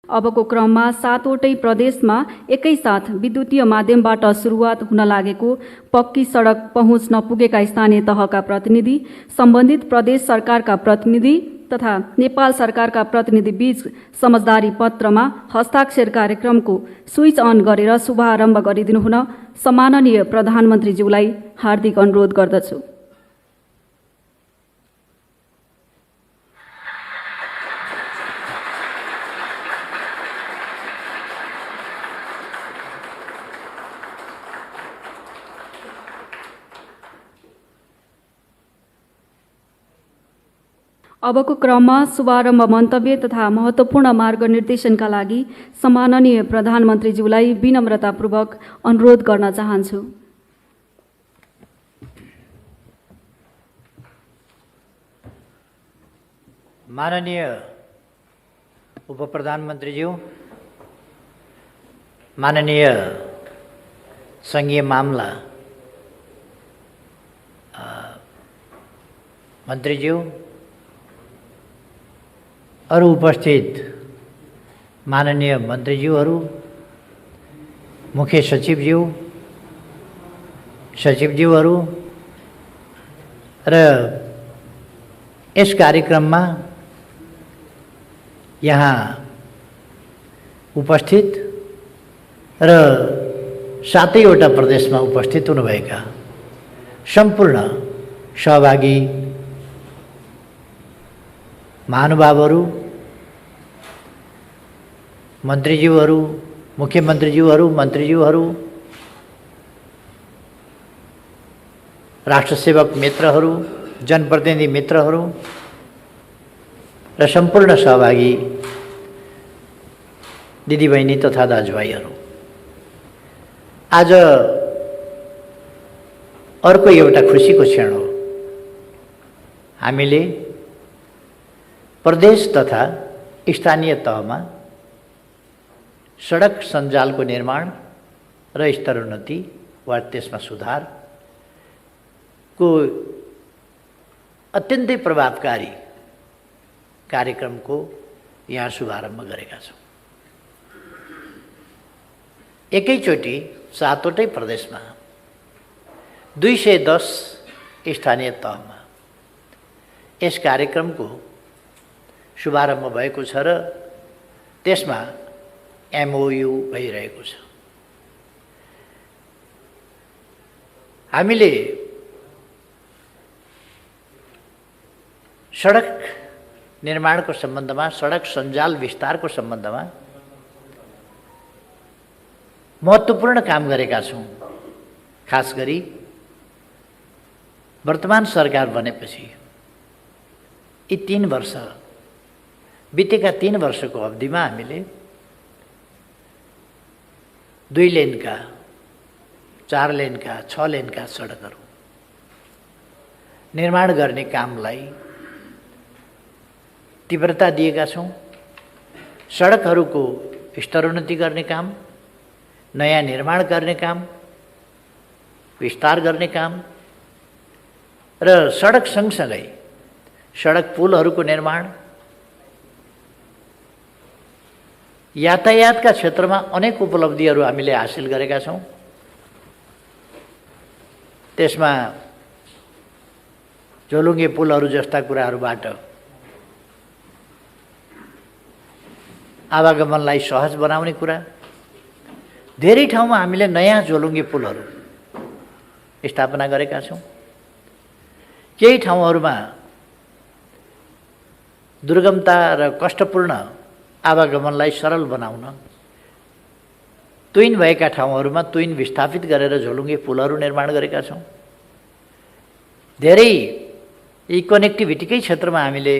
अबको क्रममा 7वटै प्रदेशमा एकैसाथ विद्युतीय माध्यमबाट सुरुवात हुन लागेको पक्की सडक पहुँच नपुगेका स्थानीय तहका प्रतिनिधि, सम्बन्धित प्रदेश सरकारका प्रतिनिधि तथा नेपाल सरकारका प्रतिनिधि बीच समझदारी पत्रमा हस्ताक्षर कार्यक्रमको स्विच अन गरेर शुभारम्भ गरिदिनुहुन सम्माननीय प्रधानमन्त्रीज्यूलाई हार्दिक अनुरोध गर्दछु। अबको क्रममा शुभारम्भ मन्तव्य तथा महत्त्वपूर्ण मार्गनिर्देशनका लागि सम्माननीय प्रधानमन्त्रीज्यूलाई विनम्रतापूर्वक अनुरोध गर्न चाहन्छु। माननीय उपप्रधानमन्त्रीज्यू, माननीय संघीय मामला मन्त्रीज्यू, अरू उपस्थित माननीय मन्त्रीज्यूहरू, मुख्य सचिवज्यू, सचिवज्यूहरू र यस कार्यक्रममा यहाँ उपस्थित र 7वटा प्रदेशमा उपस्थित हुनुभएका सम्पूर्ण सहभागी महानुभावहरू, मन्त्रीज्यूहरू, मुख्यमन्त्रीज्यूहरू, मन्त्रीज्यूहरू, राष्ट्रसेवक मित्रहरू, जनप्रतिनिधि मित्रहरू र सम्पूर्ण सहभागी दिदीबहिनी तथा दाजुभाइहरू, आज अर्को एउटा खुसीको क्षण हो। हामीले प्रदेश तथा स्थानीय तहमा सडक सञ्जालको निर्माण र स्तरोन्नति वा त्यसमा सुधारको अत्यन्तै प्रभावकारी कार्यक्रमको यहाँ शुभारम्भ गरेका छौँ। एकैचोटि 7वटै प्रदेशमा 210 स्थानीय तहमा यस कार्यक्रमको शुभारम्भ भएको छ र त्यसमा MOU भइरहेको छ। हामीले सडक निर्माणको सम्बन्धमा, सडक सञ्जाल विस्तारको सम्बन्धमा महत्त्वपूर्ण काम गरेका छौँ। खास गरी वर्तमान सरकार बनेपछि यी 3 वर्ष बितेका 3 वर्षको अवधिमा हामीले 2 लेनका, 4 लेनका, 6 लेनका सडकहरू निर्माण गर्ने कामलाई तीव्रता दिएका छौँ। सडकहरूको स्तरोन्नति गर्ने काम, नयाँ निर्माण गर्ने काम, विस्तार गर्ने काम र सडक सँगसँगै सडक पुलहरूको निर्माण, यातायातका क्षेत्रमा अनेक उपलब्धिहरू हामीले हासिल गरेका छौँ। त्यसमा झोलुङ्गे पुलहरू जस्ता कुराहरूबाट आवागमनलाई सहज बनाउने कुरा, धेरै ठाउँमा हामीले नयाँ झोलुङ्गे पुलहरू स्थापना गरेका छौँ। केही ठाउँहरूमा दुर्गमता र कष्टपूर्ण आवागमनलाई सरल बनाउन तुइन भएका ठाउँहरूमा तुइन विस्थापित गरेर झोलुङ्गे पुलहरू निर्माण गरेका छौँ। धेरै यी कनेक्टिभिटीकै क्षेत्रमा हामीले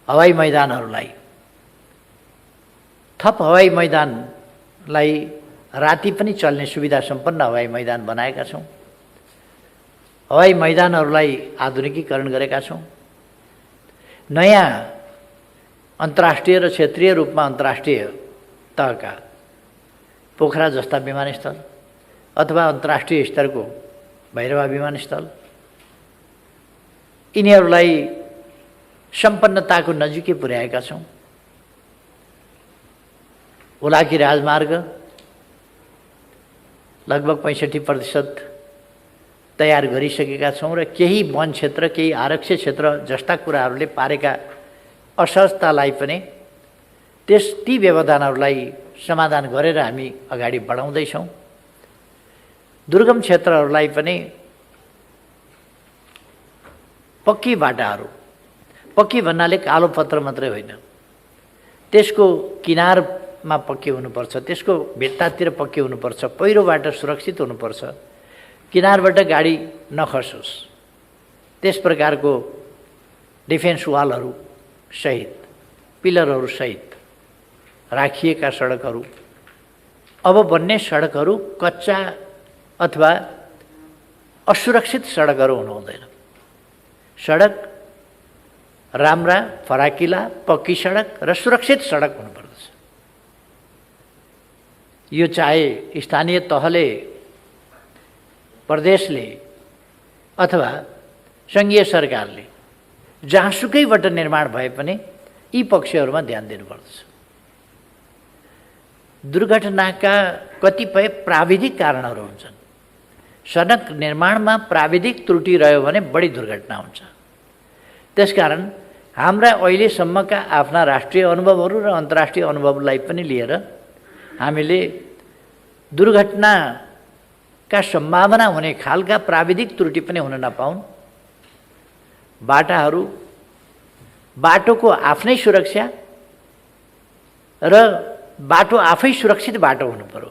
हवाई मैदानहरूलाई, थप हवाई मैदानलाई राति पनि चल्ने सुविधा सम्पन्न हवाई मैदान बनाएका छौँ। हवाई मैदानहरूलाई आधुनिकीकरण गरेका छौँ। नयाँ अन्तर्राष्ट्रिय र क्षेत्रीय रूपमा अन्तर्राष्ट्रिय तहका पोखरा जस्ता विमानस्थल अथवा अन्तर्राष्ट्रिय स्तरको भैरवा विमानस्थल, यिनीहरूलाई सम्पन्नताको नजिकै पुर्याएका छौँ। हुलाकी राजमार्ग लगभग 65% तयार गरिसकेका छौँ र केही वन क्षेत्र, केही आरक्षित क्षेत्र जस्ता कुराहरूले पारेका असहजतालाई पनि ती व्यवधानहरूलाई समाधान गरेर हामी अगाडि बढाउँदैछौँ। दुर्गम क्षेत्रहरूलाई पनि पक्की बाटाहरू, पक्की भन्नाले कालो पत्र मात्रै होइन, त्यसको किनारमा पक्की हुनुपर्छ, त्यसको भित्तातिर पक्की हुनुपर्छ, पहिरोबाट सुरक्षित हुनुपर्छ, किनारबाट गाडी नखसोस्, त्यस प्रकारको डिफेन्स वालहरू सहित, पिलरहरू सहित राखिएका सडकहरू, अब बन्ने सडकहरू कच्चा अथवा असुरक्षित सडकहरू हुनु हुँदैन। सडक राम्रा, फराकिला, पक्की सडक र सुरक्षित सडक हुनुपर्दछ। यो चाहे स्थानीय तहले, प्रदेशले अथवा सङ्घीय सरकारले जहाँसुकैबाट निर्माण भए पनि यी पक्षहरूमा ध्यान दिनुपर्दछ। दुर्घटनाका कतिपय प्राविधिक कारणहरू हुन्छन्। सडक निर्माणमा प्राविधिक त्रुटि रह्यो भने बढी दुर्घटना हुन्छ। त्यसकारण हाम्रा अहिलेसम्मका आफ्ना राष्ट्रिय अनुभवहरू र अन्तर्राष्ट्रिय अनुभवलाई पनि लिएर हामीले दुर्घटनाका सम्भावना हुने खालका प्राविधिक त्रुटि पनि हुन नपाउन्, बाटाहरू, बाटोको आफ्नै सुरक्षा र बाटो आफै सुरक्षित बाटो हुनु पर्यो,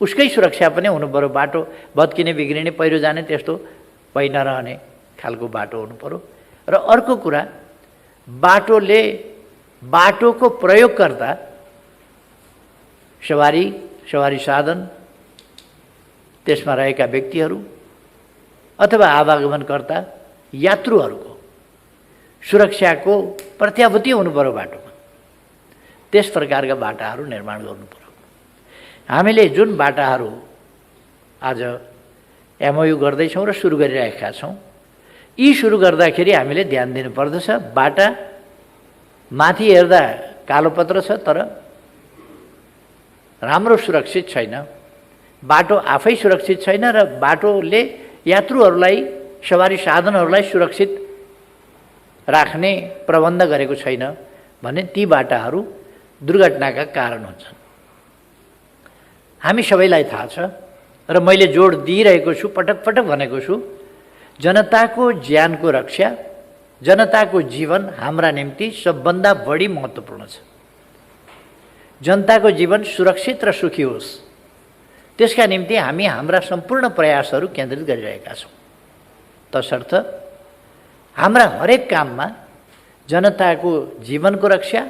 उसकै सुरक्षा पनि हुनु पर्यो। बाटो भत्किने, बिग्रिने, पहिरो जाने त्यस्तो भइ नरहने खालको बाटो हुनु पर्यो। र अर्को कुरा, बाटोको प्रयोगकर्ता, सवारी साधन, त्यसमा रहेका व्यक्तिहरू अथवा आवागमनकर्ता, यात्रुहरूको सुरक्षाको प्रत्याभूति हुनु पर्यो बाटोमा। त्यस प्रकारका बाटाहरू निर्माण गर्नु पर्यो। हामीले जुन बाटाहरू आज एमओयू गर्दैछौँ र सुरु गरिरहेका छौँ, यी सुरु गर्दाखेरि हामीले ध्यान दिनुपर्दछ। बाटा माथि हेर्दा कालोपत्र छ तर राम्रो सुरक्षित छैन, बाटो आफै सुरक्षित छैन र बाटोले यात्रुहरूलाई, सवारी साधनहरूलाई सुरक्षित राख्ने प्रबन्ध गरेको छैन भने ती बाटाहरू दुर्घटनाका कारण हुन्छन्। हामी सबैलाई थाहा छ र मैले जोड दिइरहेको छु, पटक पटक भनेको छु, जनताको ज्यानको रक्षा, जनताको जीवन हाम्रा निम्ति सबभन्दा बढी महत्त्वपूर्ण छ। जनताको जीवन सुरक्षित र सुखी होस्, त्यसका निम्ति हामी हाम्रा सम्पूर्ण प्रयासहरू केन्द्रित गरिरहेका छौँ। तसर्थ हाम्रा हरेक काममा जनताको जीवनको रक्षा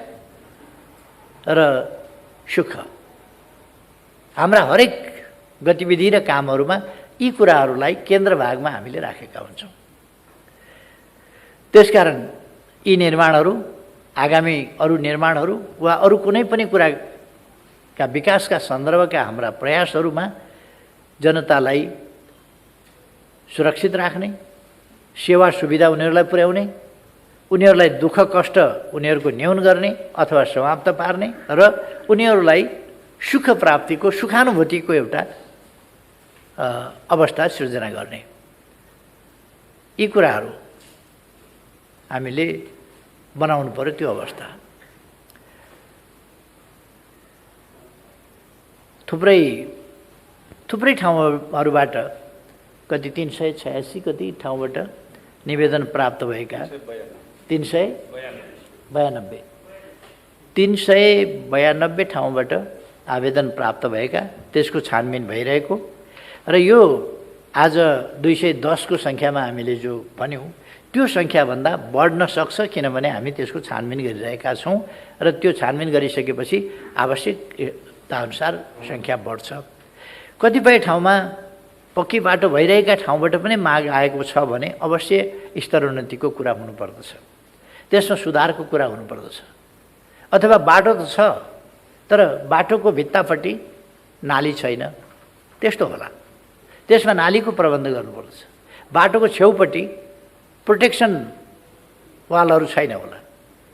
र सुख, हाम्रा हरेक गतिविधि र कामहरूमा यी कुराहरूलाई केन्द्रभागमा हामीले राखेका हुन्छौँ। त्यसकारण यी निर्माणहरू, आगामी अरू निर्माणहरू वा अरू कुनै पनि कुराका विकासका सन्दर्भका हाम्रा प्रयासहरूमा जनतालाई सुरक्षित राख्ने, सेवा सुविधा उनीहरूलाई पुर्याउने, उनीहरूलाई दुःख कष्ट उनीहरूको न्यून गर्ने अथवा समाप्त पार्ने र उनीहरूलाई सुख प्राप्तिको, सुखानुभूतिको एउटा अवस्था सृजना गर्ने, यी कुराहरू हामीले बनाउनु पर्यो। त्यो अवस्था थुप्रै ठाउँहरूबाट कति 386 कति ठाउँबाट निवेदन प्राप्त भएका 392 ठाउँबाट आवेदन प्राप्त भएका, त्यसको छानबिन भइरहेको र यो आज 210 को सङ्ख्यामा हामीले जो भन्यौँ त्यो सङ्ख्याभन्दा बढ्न सक्छ, किनभने हामी त्यसको छानबिन गरिरहेका छौँ र त्यो छानबिन गरिसकेपछि आवश्यकताअनुसार सङ्ख्या बढ्छ। कतिपय ठाउँमा पक्की बाटो भइरहेका ठाउँबाट पनि माग आएको छ भने अवश्य स्तरोन्नतिको कुरा हुनुपर्दछ, त्यसमा सुधारको कुरा हुनुपर्दछ। अथवा बाटो त छ तर बाटोको भित्तापट्टि नाली छैन, त्यस्तो होला, त्यसमा नालीको प्रबन्ध गर्नुपर्दछ। बाटोको छेउपट्टि प्रोटेक्सन वालहरू छैन होला,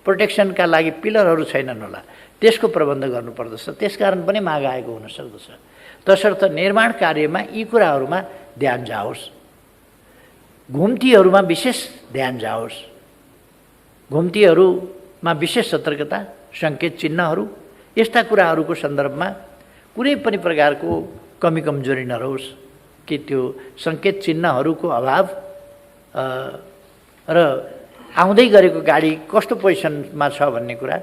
प्रोटेक्सनका लागि पिलरहरू छैनन् होला, त्यसको प्रबन्ध गर्नुपर्दछ। त्यसकारण पनि माग आएको हुन सक्दछ। तसर्थ निर्माण कार्यमा यी कुराहरूमा ध्यान जाओस्, घुम्तीहरूमा विशेष ध्यान जाओस्, घुम्तीहरूमा विशेष सतर्कता, सङ्केत चिन्हहरू, यस्ता कुराहरूको सन्दर्भमा कुनै पनि प्रकारको कमी कमजोरी नरहोस् कि त्यो सङ्केत चिन्हहरूको अभाव र आउँदै गरेको गाडी कस्तो पोजिसनमा छ भन्ने कुरा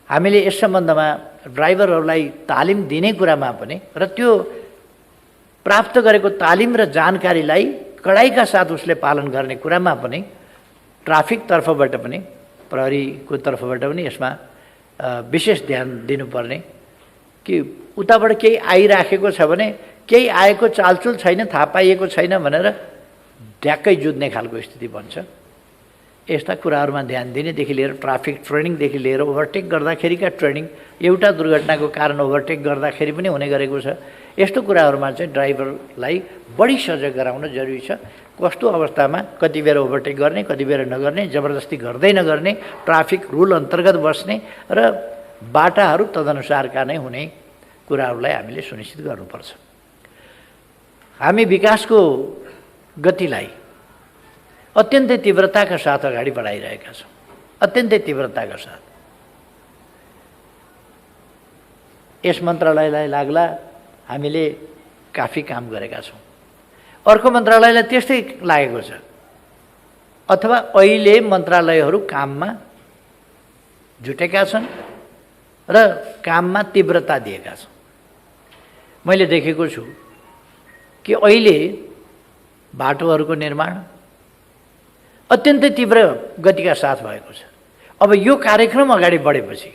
हामीले यस सम्बन्धमा ड्राइभरहरूलाई तालिम दिने कुरामा पनि र त्यो प्राप्त गरेको तालिम र जानकारीलाई कडाइका साथ उसले पालन गर्ने कुरामा पनि ट्राफिक तर्फबाट पनि, प्रहरीको तर्फबाट पनि यसमा विशेष ध्यान दिनुपर्ने कि उताबाट केही आइराखेको छ भने केही आएको चालचुल छैन, थाहा पाइएको छैन भनेर ढ्याक्कै जुझ्ने खालको स्थिति बन्छ। यस्ता कुराहरूमा ध्यान दिनेदेखि लिएर ट्राफिक ट्रेनिङदेखि लिएर ओभरटेक गर्दाखेरिका ट्रेनिङ, एउटा दुर्घटनाको कारण ओभरटेक गर्दाखेरि पनि हुने गरेको छ। यस्तो कुराहरूमा चाहिँ ड्राइभरलाई बढी सजग गराउन जरुरी छ। कस्तो अवस्थामा कति बेर ओभरटेक गर्ने, कति बेर नगर्ने, जबरजस्ती गर्दै नगर्ने, ट्राफिक रुल अन्तर्गत बस्ने र बाटाहरू तदनुसारका नै हुने कुराहरूलाई हामीले सुनिश्चित गर्नुपर्छ। हामी विकासको गतिलाई अत्यन्तै तीव्रताका साथ अगाडि बढाइरहेका छौँ, अत्यन्तै तीव्रताका साथ। यस मन्त्रालयलाई लाग्ला हामीले काफी काम गरेका छौँ, अर्को मन्त्रालयलाई त्यस्तै लागेको छ, अथवा अहिले मन्त्रालयहरू काममा जुटेका छन् र काममा तीव्रता दिएका छन्। मैले देखेको छु कि अहिले बाटोहरूको निर्माण अत्यन्तै तीव्र गतिका साथ भएको छ। अब यो कार्यक्रम अगाडि बढेपछि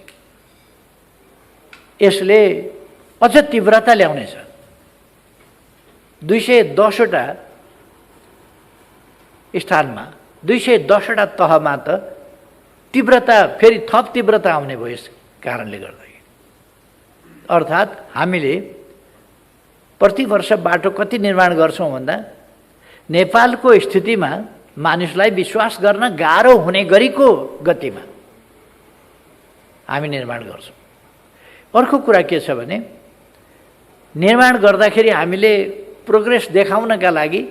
यसले अझ तीव्रता ल्याउनेछ। 210वटा स्थानमा, 210वटा तहमा त तीव्रता फेरि थप तीव्रता आउने भयो। यस कारणले गर्दाखेरि अर्थात् हामीले प्रति वर्ष बाटो कति निर्माण गर्छौँ भन्दा नेपालको स्थितिमा मानिसलाई विश्वास गर्न गाह्रो हुने गरीको गतिमा हामी निर्माण गर्छौँ। अर्को कुरा के छ भने निर्माण गर्दाखेरि हामीले प्रोग्रेस देखाउनका लागि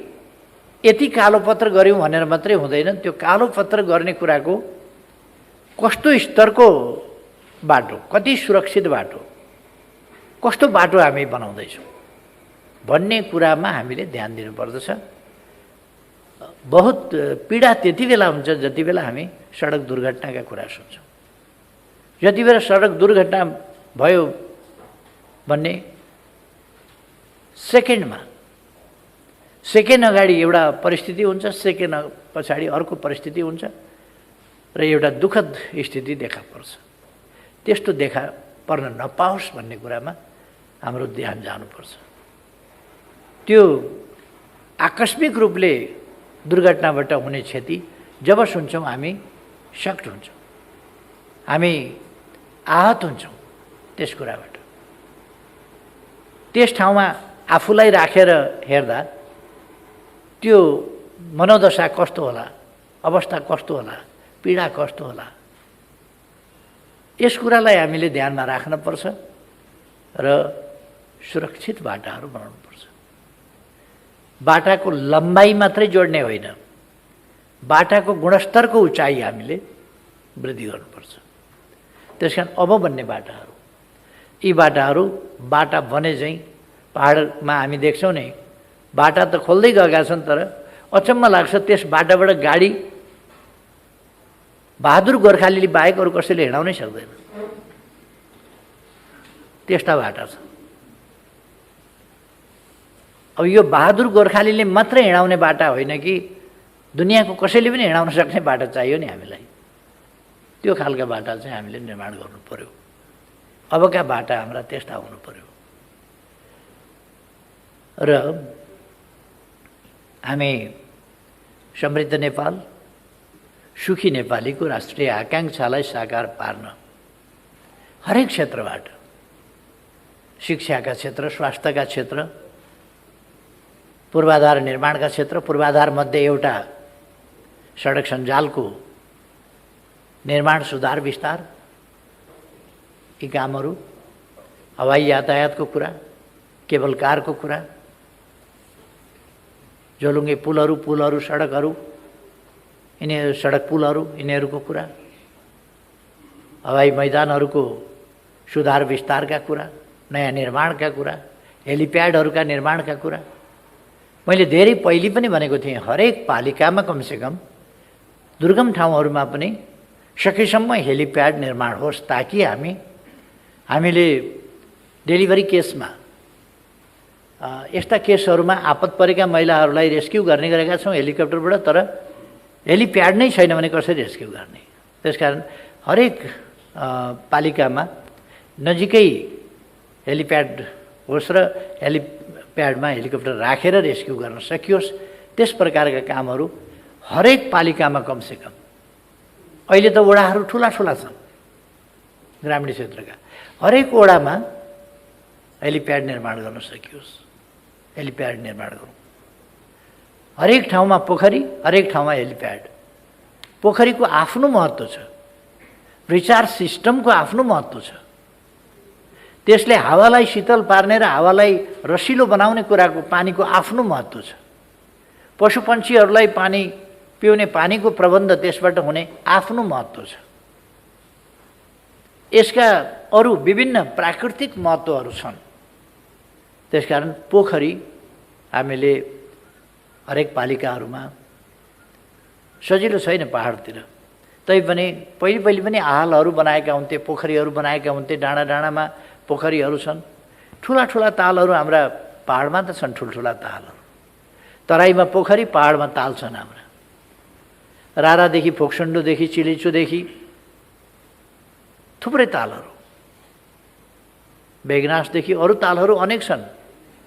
यति कालोपत्र गऱ्यौँ भनेर मात्रै हुँदैन। त्यो कालोपत्र गर्ने कुराको कस्तो स्तरको बाटो, कति सुरक्षित बाटो, कस्तो बाटो हामी बनाउँदैछौँ भन्ने कुरामा हामीले ध्यान दिनुपर्दछ। बहुत पीडा त्यति बेला हुन्छ जति बेला हामी सडक दुर्घटनाका कुरा सुन्छौँ। जति बेला सडक दुर्घटना भयो भन्ने सेकेन्ड अगाडि एउटा परिस्थिति हुन्छ, सेकेन्ड पछाडि अर्को परिस्थिति हुन्छ र एउटा दुःखद स्थिति देखा पर्छ। त्यस्तो देखा पर्न नपाओस् भन्ने कुरामा हाम्रो ध्यान जानुपर्छ। त्यो आकस्मिक रूपले दुर्घटनाबाट हुने क्षति जब सुन्छौँ हामी सक्ट हुन्छौँ, हामी आहत हुन्छौँ त्यस कुराबाट। त्यस ठाउँमा आफूलाई राखेर हेर्दा त्यो मनोदशा कस्तो होला, अवस्था कस्तो होला, पीडा कस्तो होला, यस कुरालाई हामीले ध्यानमा राख्नुपर्छ र सुरक्षित बाटाहरू बनाउनुपर्छ। बाटाको लम्बाइ मात्रै जोड्ने होइन, बाटाको गुणस्तरको उचाइ हामीले वृद्धि गर्नुपर्छ। त्यसकारण अब बन्ने बाटाहरू, यी बाटाहरू बाटा बने चाहिँ पहाडमा हामी देख्छौँ नि, बाटा त खोल्दै गएका छन् तर अचम्म लाग्छ त्यस बाटाबाट गाडी बहादुर गोर्खालीले बाहेक अरू कसैले हिँडाउनै सक्दैन, त्यस्ता बाटा छ। अब यो बहादुर गोर्खालीले मात्रै हिँडाउने बाटा होइन कि दुनियाँको कसैले पनि हिँडाउन सक्ने बाटा चाहियो नि हामीलाई। त्यो खालका बाटा चाहिँ हामीले निर्माण गर्नु पर्यो। अबका बाटा हाम्रा त्यस्ता हुनु पर्यो र हामी समृद्ध नेपाल, सुखी नेपालीको राष्ट्रिय आकाङ्क्षालाई साकार पार्न हरेक क्षेत्रबाट, शिक्षाका क्षेत्र, स्वास्थ्यका क्षेत्र, पूर्वाधार निर्माणका क्षेत्र, पूर्वाधार मध्ये एउटा सडक सञ्जालको निर्माण सुधार विस्तार, यी कामहरू, हवाई यातायातको कुरा, केबल कारको कुरा, झोलुङ्गे पुलहरू सडकहरू, यिनीहरू सडक पुलहरू यिनीहरूको कुरा, हवाई मैदानहरूको सुधार विस्तारका कुरा, नयाँ निर्माणका कुरा, हेलिप्याडहरूका निर्माणका कुरा। मैले धेरै पहिले पनि भनेको थिएँ, हरेक पालिकामा कमसेकम दुर्गम ठाउँहरूमा पनि सकेसम्म हेलिप्याड निर्माण होस्, ताकि हामीले डेलिभरी केसमा यस्ता केसहरूमा आपत परेका महिलाहरूलाई रेस्क्यु गर्ने गरेका छौँ हेलिकप्टरबाट, तर हेलिप्याड नै छैन भने कसरी रेस्क्यु गर्ने? त्यसकारण हरेक पालिकामा नजिकै हेलिप्याड होस् र हेलिप्याडमा हेलिकप्टर राखेर रेस्क्यु गर्न सकियोस्, त्यस प्रकारका कामहरू हरेक पालिकामा कमसेकम। अहिले त वडाहरू ठुला छन् ग्रामीण क्षेत्रका, हरेक वडामा हेलिप्याड निर्माण गर्न सकियोस्, हेलिप्याड निर्माण गरौँ। हरेक ठाउँमा पोखरी, हरेक ठाउँमा हेलिप्याड। पोखरीको आफ्नो महत्त्व छ, रिचार्ज सिस्टमको आफ्नो महत्त्व छ। त्यसले हावालाई शीतल पार्ने र हावालाई रसिलो बनाउने कुराको पानीको आफ्नो महत्त्व छ। पशुपन्छीहरूलाई पानी पिउने पानीको प्रबन्ध त्यसबाट हुने आफ्नो महत्त्व छ। यसका अरू विभिन्न प्राकृतिक महत्त्वहरू छन्। त्यसकारण पोखरी हामीले हरेक पालिकाहरूमा, सजिलो छैन पहाडतिर, तैपनि पहिले पनि आहालहरू बनाएका हुन्थे, पोखरीहरू बनाएका हुन्थे, डाँडा डाँडामा पोखरीहरू छन्। ठुला तालहरू हाम्रा पहाडमा त छन्, ठुल्ठुला तालहरू। तराईमा पोखरी, पहाडमा ताल छन् हाम्रा। रारादेखि फोक्सन्डोदेखि चिलिचोदेखि थुप्रै तालहरू, बेगनासदेखि अरू तालहरू अनेक छन्,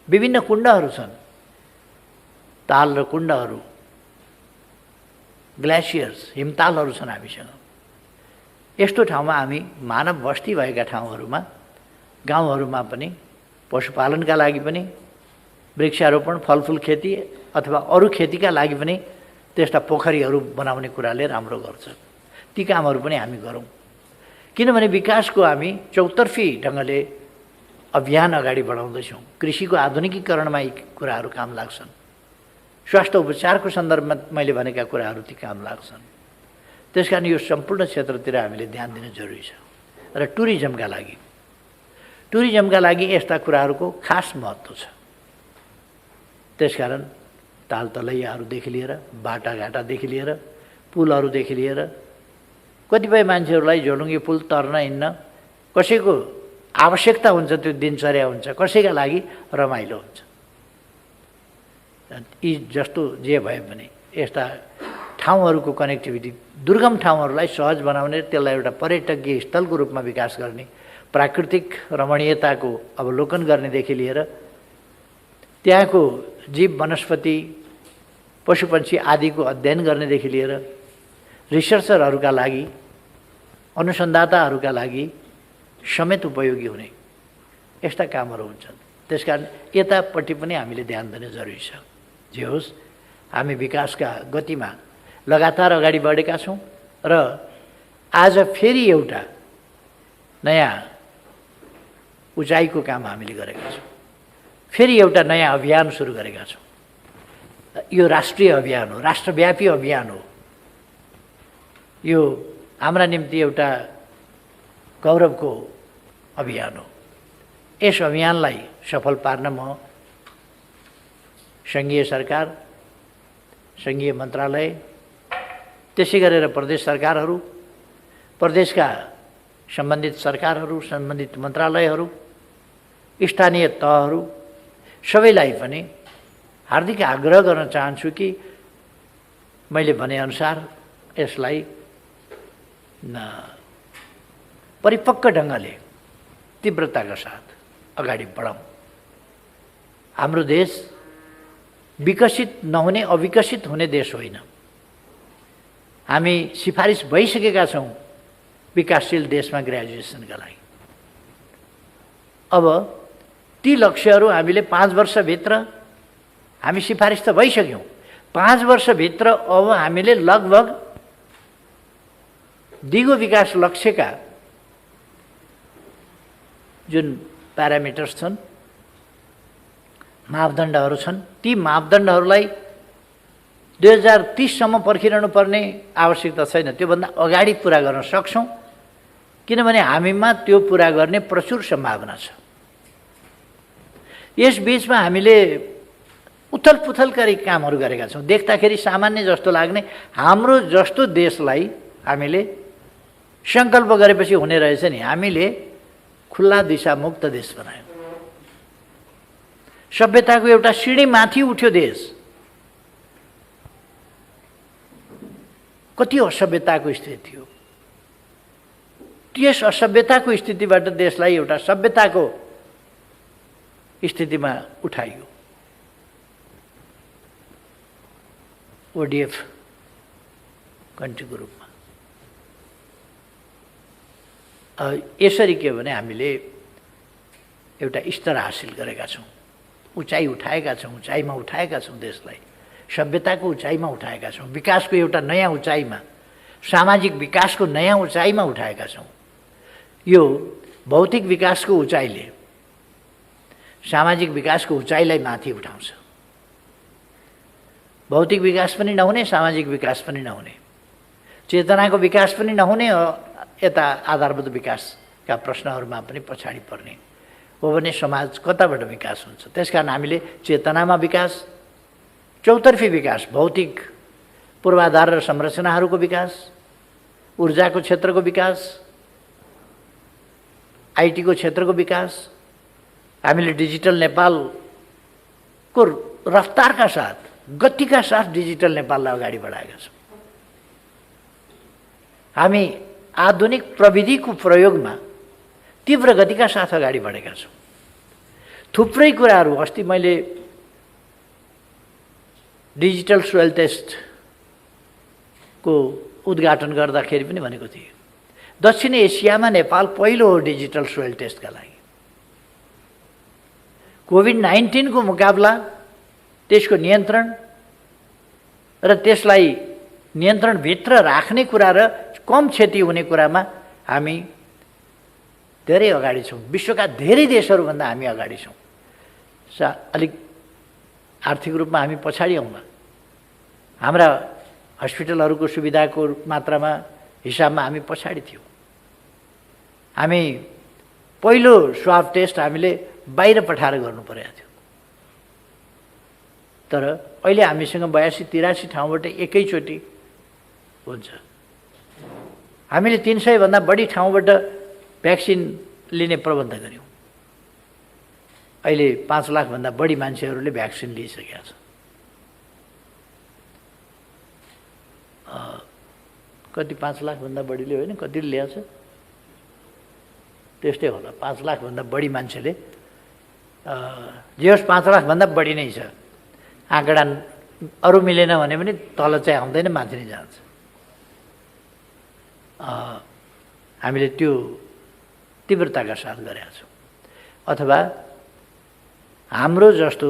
विभिन्न कुण्डहरू छन्। ताल र कुण्डहरू, ग्लेसियर्स, हिमतालहरू छन् हामीसँग। यस्तो ठाउँमा हामी मानव बस्ती भएका ठाउँहरूमा, गाउँहरूमा पनि पशुपालनका लागि पनि, वृक्षारोपण, फलफुल खेती अथवा अरू खेतीका लागि पनि त्यस्ता पोखरीहरू बनाउने कुराले राम्रो गर्छ। ती कामहरू पनि हामी गरौँ, किनभने विकासको हामी चौतर्फी ढङ्गले अभियान अगाडि बढाउँदैछौँ। कृषिको आधुनिकीकरणमा यी कुराहरू काम लाग्छन्। स्वास्थ्य उपचारको सन्दर्भमा मैले भनेका कुराहरू ती काम लाग्छन्। त्यसकारण यो सम्पूर्ण क्षेत्रतिर हामीले ध्यान दिन जरुरी छ। र टुरिज्मका लागि यस्ता कुराहरूको खास महत्त्व छ। त्यसकारण ताल तलैयाहरूदेखि लिएर, बाटाघाटादेखि लिएर, पुलहरूदेखि लिएर, कतिपय मान्छेहरूलाई झोलुङ्गे पुल तर्न हिँड्न कसैको आवश्यकता हुन्छ, त्यो दिनचर्या हुन्छ, कसैका लागि रमाइलो हुन्छ। यी जस्तो जे भए पनि यस्ता ठाउँहरूको कनेक्टिभिटी, दुर्गम ठाउँहरूलाई सहज बनाउने, त्यसलाई एउटा पर्यटकीय स्थलको रूपमा विकास गर्ने, प्राकृतिक रमणीयताको अवलोकन गर्नेदेखि लिएर त्यहाँको जीव वनस्पति पशुपन्छी आदिको अध्ययन गर्नेदेखि लिएर रिसर्चरहरूका लागि, अनुसन्धाताहरूका लागि समेत उपयोगी हुने यस्ता कामहरू हुन्छन्। त्यसकारण यतापट्टि पनि हामीले ध्यान दिने जरुरी छ। जे होस्, हामी विकासका गतिमा लगातार अगाडि बढेका छौँ र आज फेरि एउटा नयाँ उचाइको काम हामीले गरेका छौँ। फेरि एउटा नयाँ अभियान सुरु गरेका छौँ। यो राष्ट्रिय अभियान हो, राष्ट्रव्यापी अभियान हो। यो हाम्रा निम्ति एउटा गौरवको अभियान हो। यस अभियानलाई सफल पार्न म सङ्घीय सरकार, सङ्घीय मन्त्रालय, त्यसै गरेर प्रदेश सरकारहरू, प्रदेशका सम्बन्धित सरकारहरू, सम्बन्धित मन्त्रालयहरू, स्थानीय तहहरू सबैलाई पनि हार्दिक आग्रह गर्न चाहन्छु कि मैले भनेअनुसार यसलाई परिपक्व ढङ्गले तीव्रताका साथ अगाडि बढाउँ। हाम्रो देश विकसित नहुने, अविकसित हुने देश होइन। हामी सिफारिस भइसकेका छौँ विकासशील देशमा ग्रेजुएसनका लागि। अब ती लक्ष्यहरू हामीले 5 वर्षभित्र हामी सिफारिस त भइसक्यौँ। 5 वर्षभित्र अब हामीले लगभग दिगो विकास लक्ष्यका जुन प्यारामिटर्स छन्, मापदण्डहरू छन्, ती मापदण्डहरूलाई 2030 सम्म पर्खिरहनु पर्ने आवश्यकता छैन, त्योभन्दा अगाडि पुरा गर्न सक्छौँ, किनभने हामीमा त्यो पुरा गर्ने प्रचुर सम्भावना छ। यस बीचमा हामीले उथलपुथलकारी कामहरू गरेका छौँ। देख्दाखेरि सामान्य जस्तो लाग्ने हाम्रो जस्तो देशलाई हामीले सङ्कल्प गरेपछि हुने रहेछ नि, हामीले खुल्ला दिशामुक्त देश बनायौँ। सभ्यताको एउटा सिँढी माथि उठ्यो देश। कति असभ्यताको स्थिति थियो, त्यस असभ्यताको स्थितिबाट देशलाई एउटा सभ्यताको स्थितिमा उठाइयो। ओडिएफ कन्ट्रीको रूपमा। यसरी के भने हामीले एउटा स्तर हासिल गरेका छौँ, उचाइ उठाएका छौँ, उचाइमा उठाएका छौँ, देशलाई सभ्यताको उचाइमा उठाएका छौँ, विकासको एउटा नयाँ उचाइमा, सामाजिक विकासको नयाँ उचाइमा उठाएका छौँ। यो भौतिक विकासको उचाइले सामाजिक विकासको उचाइलाई माथि उठाउँछ। भौतिक विकास पनि नहुने, सामाजिक विकास पनि नहुने, चेतनाको विकास पनि नहुने, यता आधारभूत विकासका प्रश्नहरूमा पनि पछाडि पर्ने हो भने समाज कताबाट विकास हुन्छ? त्यसकारण हामीले चेतनामा विकास, चौतर्फी विकास, भौतिक पूर्वाधार र संरचनाहरूको विकास, ऊर्जाको क्षेत्रको विकास, आइटीको क्षेत्रको विकास, हामीले डिजिटल नेपालको रफ्तारका साथ, गतिका साथ डिजिटल नेपाललाई अगाडि बढाएका छौँ। हामी आधुनिक प्रविधिको प्रयोगमा तीव्र गतिका साथ अगाडि बढेका छौँ। थुप्रै कुराहरू, अस्ति मैले डिजिटल सोइल टेस्टको उद्घाटन गर्दाखेरि पनि भनेको थिएँ, दक्षिण एसियामा नेपाल पहिलो हो डिजिटल सोइल टेस्टका लागि। कोभिड-19 को मुकाबला, त्यसको नियन्त्रण र त्यसलाई नियन्त्रणभित्र राख्ने कुरा र कम क्षति हुने कुरामा हामी धेरै अगाडि छौँ। विश्वका धेरै देशहरूभन्दा हामी अगाडि छौँ। अलिक आर्थिक रूपमा हामी पछाडि आउँला, हाम्रा हस्पिटलहरूको सुविधाको मात्रामा हिसाबमा हामी पछाडि थियौँ। हामी पहिलो स्वाब टेस्ट हामीले बाहिर पठाएर गर्नु परेको थियो, तर अहिले हामीसँग 82-83 ठाउँबाट एकैचोटि हुन्छ। हामीले 300 भन्दा बढी ठाउँबाट भ्याक्सिन लिने प्रबन्ध गर्यौँ। अहिले 5 लाख भन्दा बढी मान्छेहरूले भ्याक्सिन लिइसकेका छन्। कति 5 लाख भन्दा बढीले होइन, कतिले ल्याएको छ त्यस्तै होला। 5 लाख भन्दा बढी मान्छेले, जे होस् 5 लाख भन्दा बढी नै छ। आँकडा अरू मिलेन भने पनि तल चाहिँ आउँदैन, माथि नै जान्छ। हामीले त्यो तीव्रताका साथ गरेका छौँ। अथवा हाम्रो जस्तो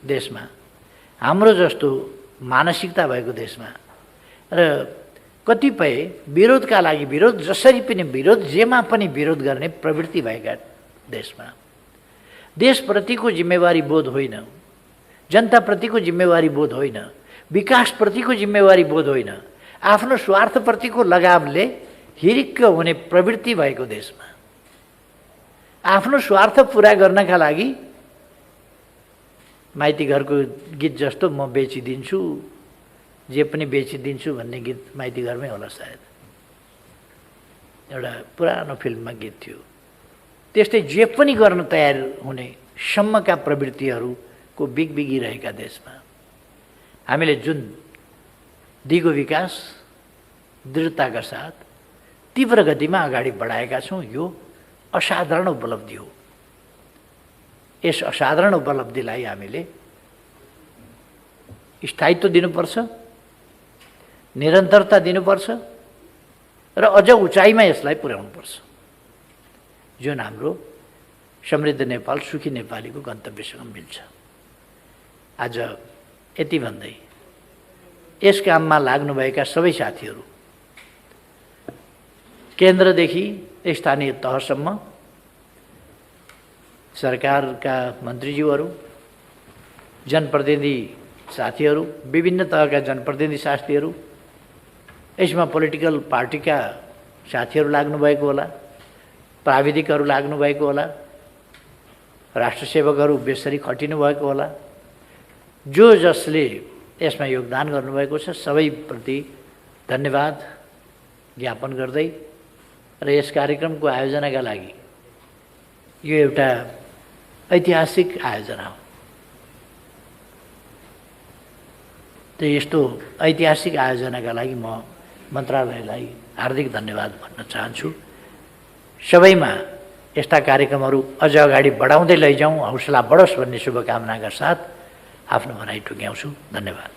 देशमा, हाम्रो जस्तो मानसिकता भएको देशमा र कतिपय विरोधका लागि विरोध, जसरी पनि विरोध, जेमा पनि विरोध गर्ने प्रवृत्ति भएका देशमा देशप्रतिको जिम्मेवारी बोध होइन, जनताप्रतिको जिम्मेवारी बोध होइन, विकासप्रतिको जिम्मेवारी बोध होइन, आफ्नो स्वार्थप्रतिको लगावले हिरिक्क हुने प्रवृत्ति भएको देशमा आफ्नो स्वार्थ पुरा गर्नका लागि माइती घरको गीत जस्तो म बेचिदिन्छु, जे पनि बेचिदिन्छु भन्ने गीत माइती घरमै होला सायद, एउटा पुरानो फिल्ममा गीत थियो। त्यस्तै जे पनि गर्न तयार हुने सम्मका प्रवृत्तिहरूको बिगबिगिरहेका देशमा हामीले जुन दिगो विकास दृढताका साथ तीव्र गतिमा अगाडि बढाएका छौँ, यो असाधारण उपलब्धि हो। यस असाधारण उपलब्धिलाई हामीले स्थायित्व दिनुपर्छ, निरन्तरता दिनुपर्छ र अझ उचाइमा यसलाई पुर्याउनुपर्छ, जुन हाम्रो समृद्ध नेपाल, सुखी नेपालीको गन्तव्यसँग मिल्छ। आज यति भन्दै यस काममा लाग्नुभएका सबै साथीहरू, केन्द्रदेखि स्थानीय तहसम्म सरकारका मन्त्रीज्यूहरू, जनप्रतिनिधि साथीहरू, विभिन्न तहका जनप्रतिनिधि साथीहरू, यसमा पोलिटिकल पार्टीका साथीहरू लाग्नुभएको होला, प्राविधिकहरू लाग्नुभएको होला, राष्ट्रसेवकहरू बेसरी खटिनुभएको होला, जो जसले यसमा योगदान गर्नुभएको छ सबैप्रति धन्यवाद ज्ञापन गर्दै र यस कार्यक्रमको आयोजनाका लागि यो एउटा ऐतिहासिक आयोजना हो। त यस्तो ऐतिहासिक आयोजनाका लागि म मन्त्रालयलाई हार्दिक धन्यवाद भन्न चाहन्छु। सबैमा यस्ता कार्यक्रमहरू अझ अगाडि बढाउँदै लैजाउँ, हौसला बढोस् भन्ने शुभकामनाका साथ आफ्नो भनाइ टुङ्ग्याउँछु। धन्यवाद।